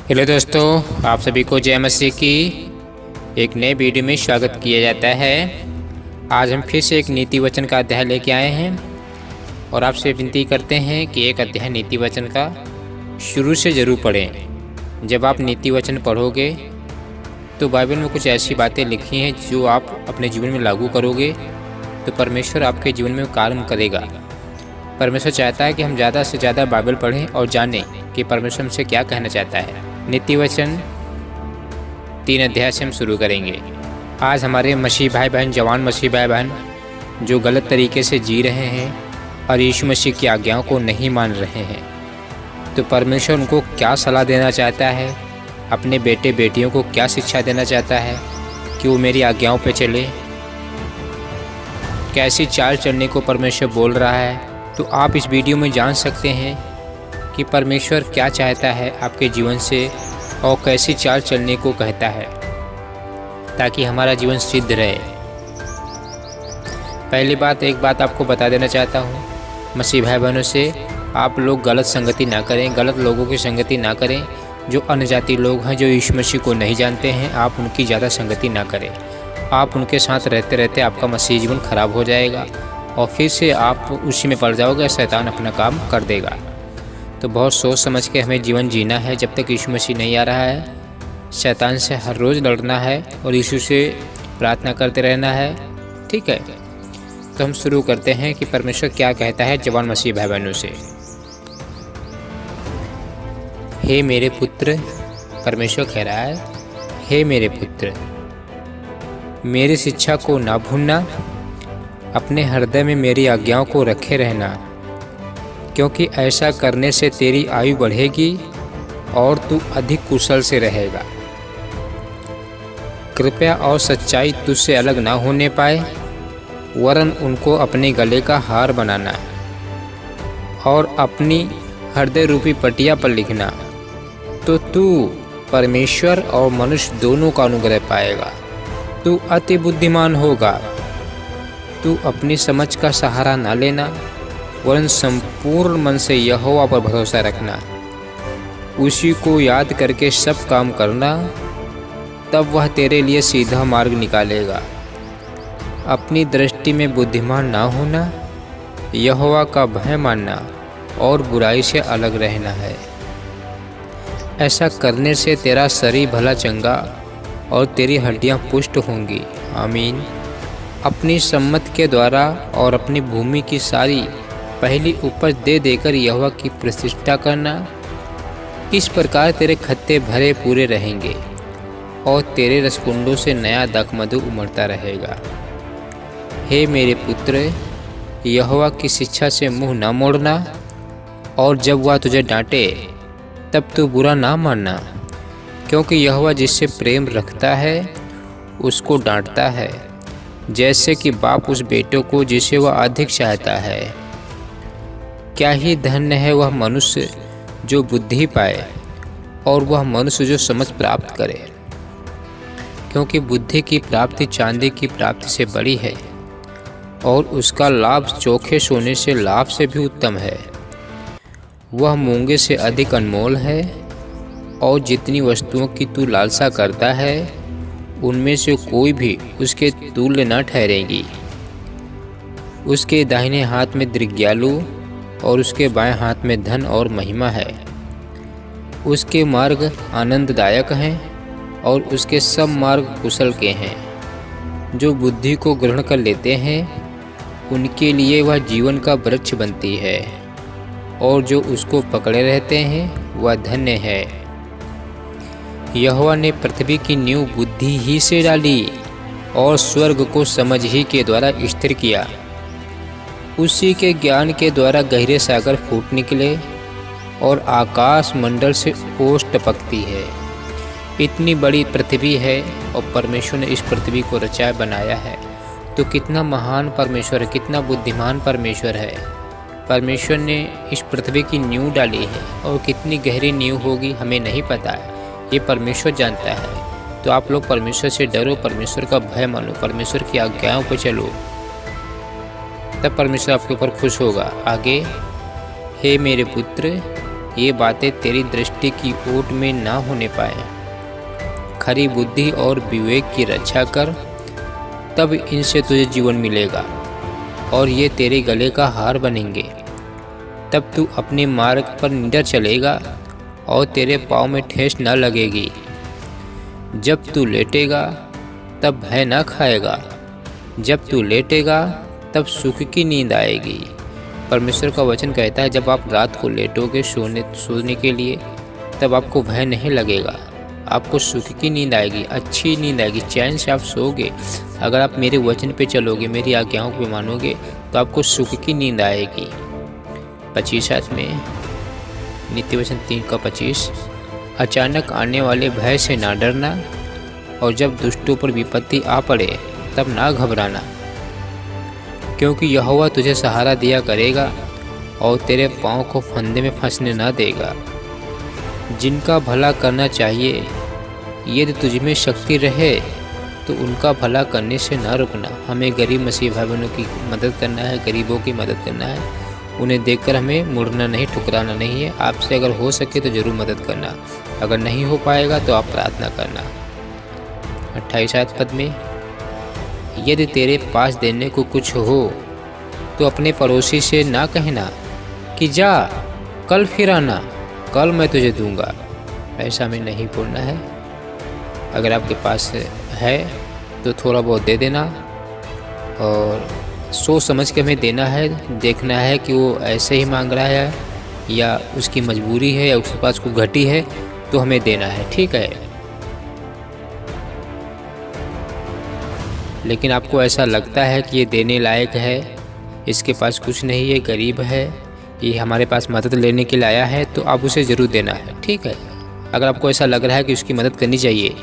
Hello दोस्तों, आप सभी को जय मसीह की एक नए वीडियो में स्वागत किया जाता है। आज हम फिर से एक नीति वचन का अध्याय लेके आए हैं और आपसे विनती करते हैं कि एक अध्याय नीति वचन का शुरू से ज़रूर पढ़ें। जब आप नीति वचन पढ़ोगे तो बाइबल में कुछ ऐसी बातें लिखी हैं जो आप अपने जीवन में लागू करोगे तो परमेश्वर आपके जीवन में कार्य करेगा। परमेश्वर चाहता है कि हम ज़्यादा से ज़्यादा बाइबल पढ़ें और जानें कि परमेश्वर हमसे क्या कहना चाहता है। नीति वचन 3 अध्याय से हम शुरू करेंगे। आज हमारे मसीह भाई बहन, जवान मसीह भाई बहन जो गलत तरीके से जी रहे हैं और यीशु मसीह की आज्ञाओं को नहीं मान रहे हैं, तो परमेश्वर उनको क्या सलाह देना चाहता है, अपने बेटे बेटियों को क्या शिक्षा देना चाहता है कि वो मेरी आज्ञाओं पे चले, कैसी चाल चलने को परमेश्वर बोल रहा है। तो आप इस वीडियो में जान सकते हैं कि परमेश्वर क्या चाहता है आपके जीवन से और कैसी चाल चलने को कहता है ताकि हमारा जीवन सिद्ध रहे। पहली बात, एक बात आपको बता देना चाहता हूँ मसीह भाई बहनों से, आप लोग गलत संगति ना करें, गलत लोगों की संगति ना करें। जो अन्य जाति लोग हैं, जो यीशु मसीह को नहीं जानते हैं, आप उनकी ज़्यादा संगति ना करें। आप उनके साथ रहते रहते आपका मसीह जीवन खराब हो जाएगा और फिर से आप उसी में पड़ जाओगे, शैतान अपना काम कर देगा। तो बहुत सोच समझ के हमें जीवन जीना है। जब तक यीशु मसीह नहीं आ रहा है, शैतान से हर रोज़ लड़ना है और यीशु से प्रार्थना करते रहना है। ठीक है, तो हम शुरू करते हैं कि परमेश्वर क्या कहता है जवान मसीह भाई बहनों से। हे मेरे पुत्र, परमेश्वर कह रहा है, हे मेरे पुत्र, मेरी शिक्षा को ना भूलना, अपने हृदय में मेरी आज्ञाओं को रखे रहना, क्योंकि ऐसा करने से तेरी आयु बढ़ेगी और तू अधिक कुशल से रहेगा। कृपया और सच्चाई तुझसे अलग ना होने पाए, वरन उनको अपने गले का हार बनाना और अपनी हृदय रूपी पटिया पर लिखना, तो तू परमेश्वर और मनुष्य दोनों का अनुग्रह पाएगा। तू अति बुद्धिमान होगा। तू अपनी समझ का सहारा ना लेना, वरन संपूर्ण मन से यहोवा पर भरोसा रखना। उसी को याद करके सब काम करना, तब वह तेरे लिए सीधा मार्ग निकालेगा। अपनी दृष्टि में बुद्धिमान ना होना, यहोवा का भय मानना और बुराई से अलग रहना है। ऐसा करने से तेरा शरीर भला चंगा और तेरी हड्डियां पुष्ट होंगी। आमीन। अपनी सम्मत के द्वारा और अपनी भूमि की सारी पहली उपज दे देकर यहोवा की प्रतिष्ठा करना। इस प्रकार तेरे खत्ते भरे पूरे रहेंगे और तेरे रसकुंडों से नया दाखमधु उमड़ता रहेगा। हे मेरे पुत्र, यहोवा की शिक्षा से मुंह न मोड़ना, और जब वह तुझे डांटे तब तू बुरा ना मानना, क्योंकि यहोवा जिससे प्रेम रखता है उसको डांटता है, जैसे कि बाप उस बेटे को जिसे वह अधिक चाहता है। क्या ही धन्य है वह मनुष्य जो बुद्धि पाए और वह मनुष्य जो समझ प्राप्त करे, क्योंकि बुद्धि की प्राप्ति चांदी की प्राप्ति से बड़ी है और उसका लाभ चोखे सोने से लाभ से भी उत्तम है। वह मूंगे से अधिक अनमोल है और जितनी वस्तुओं की तू लालसा करता है उनमें से कोई भी उसके तुल्य न ठहरेगी। उसके दाहिने हाथ में दृग्यालु और उसके बाएं हाथ में धन और महिमा है। उसके मार्ग आनंददायक हैं और उसके सब मार्ग कुशल के हैं। जो बुद्धि को ग्रहण कर लेते हैं उनके लिए वह जीवन का वृक्ष बनती है, और जो उसको पकड़े रहते हैं वह धन्य है। यहोवा ने पृथ्वी की नींव बुद्धि ही से डाली और स्वर्ग को समझ ही के द्वारा स्थिर किया। उसी के ज्ञान के द्वारा गहरे सागर फूट निकले और आकाश मंडल से ओस टपकती है। इतनी बड़ी पृथ्वी है और परमेश्वर ने इस पृथ्वी को रचा बनाया है। तो कितना महान परमेश्वर है, कितना बुद्धिमान परमेश्वर है। परमेश्वर ने इस पृथ्वी की नींव डाली है और कितनी गहरी नींव होगी हमें नहीं पता है, ये परमेश्वर जानता है। तो आप लोग परमेश्वर से डरो, परमेश्वर का भय मानो, परमेश्वर की आज्ञाओं पर चलो, तब परमेश्वर आपके ऊपर खुश होगा। आगे, हे मेरे पुत्र, ये बातें तेरी दृष्टि की ओट में ना होने पाए। खरी बुद्धि और विवेक की रक्षा कर, तब इनसे तुझे जीवन मिलेगा और ये तेरे गले का हार बनेंगे। तब तू अपने मार्ग पर निडर चलेगा और तेरे पाँव में ठेस न लगेगी। जब तू लेटेगा तब भय न खाएगा, जब तू लेटेगा तब सुख की नींद आएगी। परमेश्वर का वचन कहता है जब आप रात को लेटोगे सोने के लिए, तब आपको भय नहीं लगेगा, आपको सुख की नींद आएगी, अच्छी नींद आएगी, चैन से आप सोओगे। अगर आप मेरे वचन पे चलोगे, मेरी आज्ञाओं को मानोगे, तो आपको सुख की नींद आएगी। 25 में नीति वचन 3:25, अचानक आने वाले भय से ना डरना, और जब दुष्टों पर विपत्ति आ पड़े तब ना घबराना, क्योंकि यहोवा तुझे सहारा दिया करेगा और तेरे पाँव को फंदे में फंसने न देगा। जिनका भला करना चाहिए, यदि तुझ में शक्ति रहे तो उनका भला करने से न रुकना। हमें गरीब मसीह भाई बहनों की मदद करना है, गरीबों की मदद करना है, उन्हें देखकर हमें मुड़ना नहीं, ठुकराना नहीं है। आपसे अगर हो सके तो ज़रूर मदद करना, अगर नहीं हो पाएगा तो आप प्रार्थना करना। 28 में, यदि तेरे पास देने को कुछ हो तो अपने पड़ोसी से ना कहना कि जा कल फिर आना, कल मैं तुझे दूंगा। ऐसा में नहीं बोलना है। अगर आपके पास है तो थोड़ा बहुत दे देना, और सोच समझ के हमें देना है। देखना है कि वो ऐसे ही मांग रहा है या उसकी मजबूरी है या उसके पास कोई घटी है, तो हमें देना है, ठीक है। लेकिन आपको ऐसा लगता है कि ये देने लायक है, इसके पास कुछ नहीं है, गरीब है, ये हमारे पास मदद लेने के लिए आया है, तो आप उसे ज़रूर देना है, ठीक है। अगर आपको ऐसा लग रहा है कि उसकी मदद करनी चाहिए,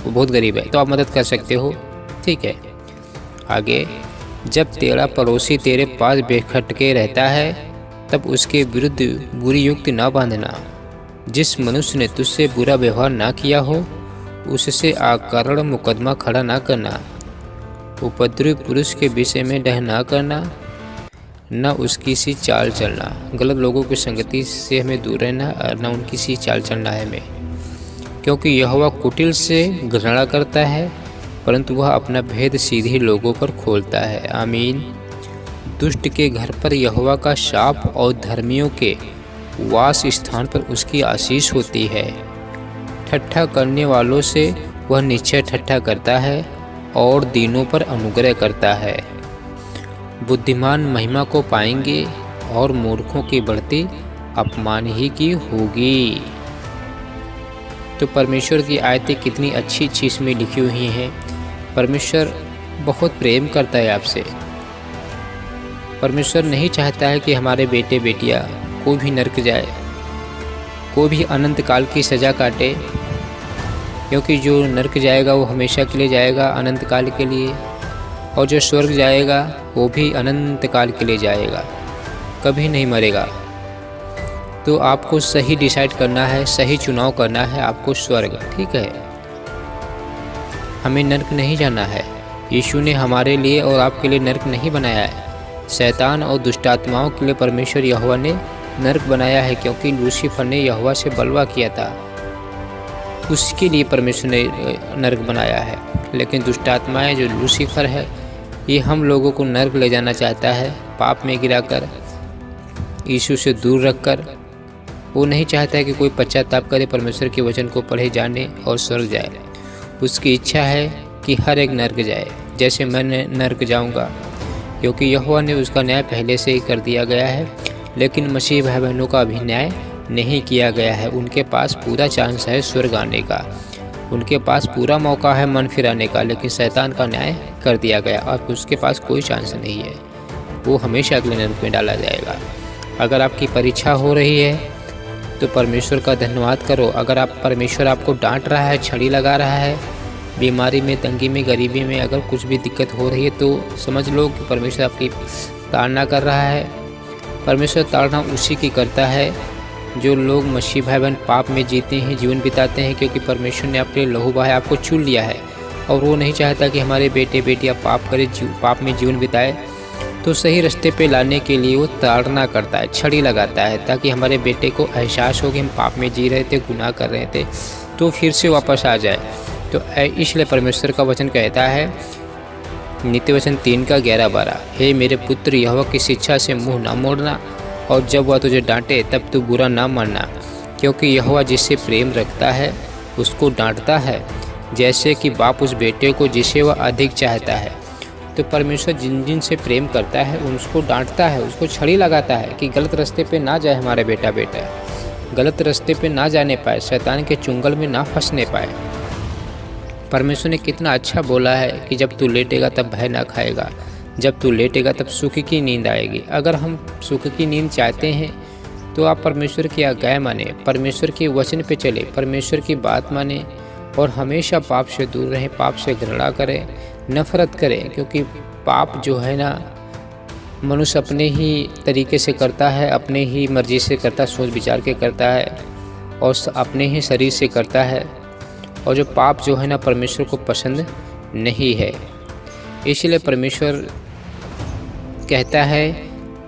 वो बहुत गरीब है, तो आप मदद कर सकते हो, ठीक है। आगे, जब तेरा पड़ोसी तेरे पास बेखटके रहता है तब उसके विरुद्ध बुरी युक्ति ना बांधना। जिस मनुष्य ने तुझसे बुरा व्यवहार ना किया हो उससे अकारण मुकदमा खड़ा ना करना। उपद्रवी पुरुष के विषय में डह ना करना, न उसकी सी चाल चलना। गलत लोगों की संगति से हमें दूर रहना और न उनकी सी चाल चलना है हमें, क्योंकि यहोवा कुटिल से घृणा करता है परंतु वह अपना भेद सीधे लोगों पर खोलता है। आमीन। दुष्ट के घर पर यहोवा का शाप और धर्मियों के वास स्थान पर उसकी आशीष होती है। ठट्ठा करने वालों से वह निश्चय ठट्ठा करता है और दीनों पर अनुग्रह करता है। बुद्धिमान महिमा को पाएंगे और मूर्खों की बढ़ती अपमान ही की होगी। तो परमेश्वर की आयतें कितनी अच्छी चीज़ में लिखी हुई हैं। परमेश्वर बहुत प्रेम करता है आपसे। परमेश्वर नहीं चाहता है कि हमारे बेटे बेटियां कोई भी नरक जाए, कोई भी अनंत काल की सज़ा काटे, क्योंकि जो नरक जाएगा वो हमेशा के लिए जाएगा, अनंत काल के लिए, और जो स्वर्ग जाएगा वो भी अनंत काल के लिए जाएगा, कभी नहीं मरेगा। तो आपको सही डिसाइड करना है, सही चुनाव करना है, आपको स्वर्ग, ठीक है। हमें नरक नहीं जाना है। यीशु ने हमारे लिए और आपके लिए नरक नहीं बनाया है। शैतान और दुष्टात्माओं के लिए परमेश्वर यहोवा ने नरक बनाया है, क्योंकि लूसीफर ने यहोवा से बलवा किया था, उसके लिए परमेश्वर ने नरक बनाया है। लेकिन दुष्टात्माएं जो लूसीफर है, ये हम लोगों को नरक ले जाना चाहता है, पाप में गिराकर, यीशु से दूर रखकर। वो नहीं चाहता है कि कोई पश्चाताप करे, परमेश्वर के वचन को पढ़े, जाने और स्वर्ग जाए। उसकी इच्छा है कि हर एक नरक जाए, जैसे मैं नरक जाऊंगा, क्योंकि यहोवा ने उसका न्याय पहले से ही कर दिया गया है। लेकिन मसीह भाई बहनों का अभी न्याय नहीं किया गया है। उनके पास पूरा चांस है स्वर्ग आने का, उनके पास पूरा मौका है मन फिराने का, लेकिन शैतान का न्याय कर दिया गया और उसके पास कोई चांस नहीं है, वो हमेशा अगले नरक में डाला जाएगा। अगर आपकी परीक्षा हो रही है तो परमेश्वर का धन्यवाद करो। अगर आप परमेश्वर आपको डांट रहा है, छड़ी लगा रहा है, बीमारी में, तंगी में, गरीबी में अगर कुछ भी दिक्कत हो रही है, तो समझ लो कि परमेश्वर आपकी ताड़ना कर रहा है। परमेश्वर ताड़ना उसी की करता है जो लोग मसीह भाई बहन पाप में जीते हैं, जीवन बिताते हैं, क्योंकि परमेश्वर ने आपके लहू बहाया, आपको चुन लिया है और वो नहीं चाहता कि हमारे बेटे बेटियां पाप करें, पाप में जीवन बिताए। तो सही रास्ते पे लाने के लिए वो ताड़ना करता है, छड़ी लगाता है, ताकि हमारे बेटे को एहसास हो कि हम पाप में जी रहे थे, गुनाह कर रहे थे, तो फिर से वापस आ जाए। तो इसलिए परमेश्वर का वचन कहता है, नीति वचन 3:11-12, हे मेरे पुत्र, यहोवा की शिक्षा से मुँह न मोड़ना, और जब वह तुझे डांटे तब तू बुरा ना मानना, क्योंकि यहोवा जिससे प्रेम रखता है उसको डांटता है, जैसे कि बाप उस बेटे को जिसे वह अधिक चाहता है। तो परमेश्वर जिन जिन से प्रेम करता है उसको डांटता है, उसको छड़ी लगाता है कि गलत रास्ते पे ना जाए हमारे बेटा गलत रास्ते पे ना जाने पाए, शैतान के चुंगल में ना फंसने पाए। परमेश्वर ने कितना अच्छा बोला है कि जब तू लेटेगा तब भय ना खाएगा, जब तू लेटेगा तब सुख की नींद आएगी। अगर हम सुख की नींद चाहते हैं तो आप परमेश्वर की आज्ञा माने, परमेश्वर के वचन पे चले, परमेश्वर की बात माने, और हमेशा पाप से दूर रहें, पाप से घृणा करें, नफरत करें। क्योंकि पाप जो है ना, मनुष्य अपने ही तरीके से करता है, अपने ही मर्जी से करता है, सोच विचार के करता है, और अपने ही शरीर से करता है। और जो पाप जो है ना, परमेश्वर को पसंद नहीं है। इसलिए परमेश्वर कहता है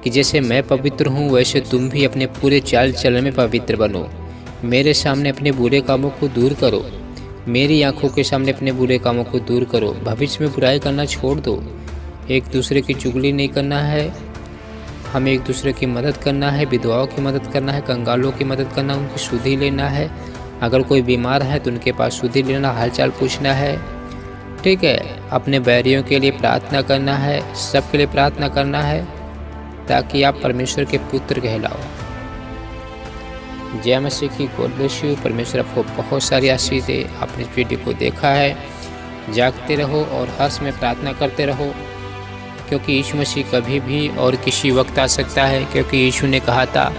कि जैसे मैं पवित्र हूँ वैसे तुम भी अपने पूरे चाल चलन में पवित्र बनो। मेरे सामने अपने बुरे कामों को दूर करो, मेरी आंखों के सामने अपने बुरे कामों को दूर करो। भविष्य में बुराई करना छोड़ दो, एक दूसरे की चुगली नहीं करना है, हमें एक दूसरे की मदद करना है, विधवाओं की मदद करना है, कंगालों की मदद करना, उनकी सुधि लेना है। अगर कोई बीमार है तो उनके पास सुधि लेना, हालचाल पूछना है, ठीक है। अपने बैरियों के लिए प्रार्थना करना है, सबके लिए प्रार्थना करना है, ताकि आप परमेश्वर के पुत्र कहलाओ। जय मसीह की, गॉड ब्लेस यू। परमेश्वर आपको बहुत सारी आशीष दे। आपने इस वीडियो को देखा है, जागते रहो और हर्ष में प्रार्थना करते रहो, क्योंकि यीशु मसीह कभी भी और किसी वक्त आ सकता है। क्योंकि यीशु ने कहा था,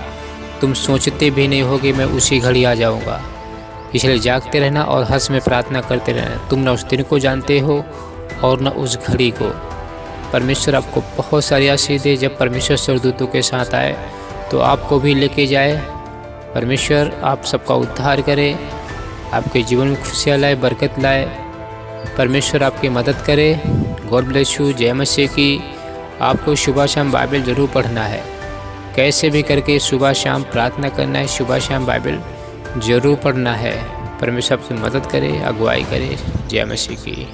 तुम सोचते भी नहीं होगे मैं उसी घड़ी आ जाऊंगा। इसलिए जागते रहना और हर्ष में प्रार्थना करते रहना। तुम न उस दिन को जानते हो और न उस घड़ी को। परमेश्वर आपको बहुत सारी आशीष दे। जब परमेश्वर स्वर्गदूतों के साथ आए तो आपको भी लेके जाए। परमेश्वर आप सबका उद्धार करे, आपके जीवन में खुशियाँ लाए, बरकत लाए। परमेश्वर आपकी मदद करे। God bless you. जय मसीह की। आपको सुबह शाम बाइबल ज़रूर पढ़ना है, कैसे भी करके सुबह शाम प्रार्थना करना है, सुबह शाम बाइबल ज़रूर पढ़ना है। परमेश्वर आपकी मदद करे, अगुवाई करे। जय मसीह की।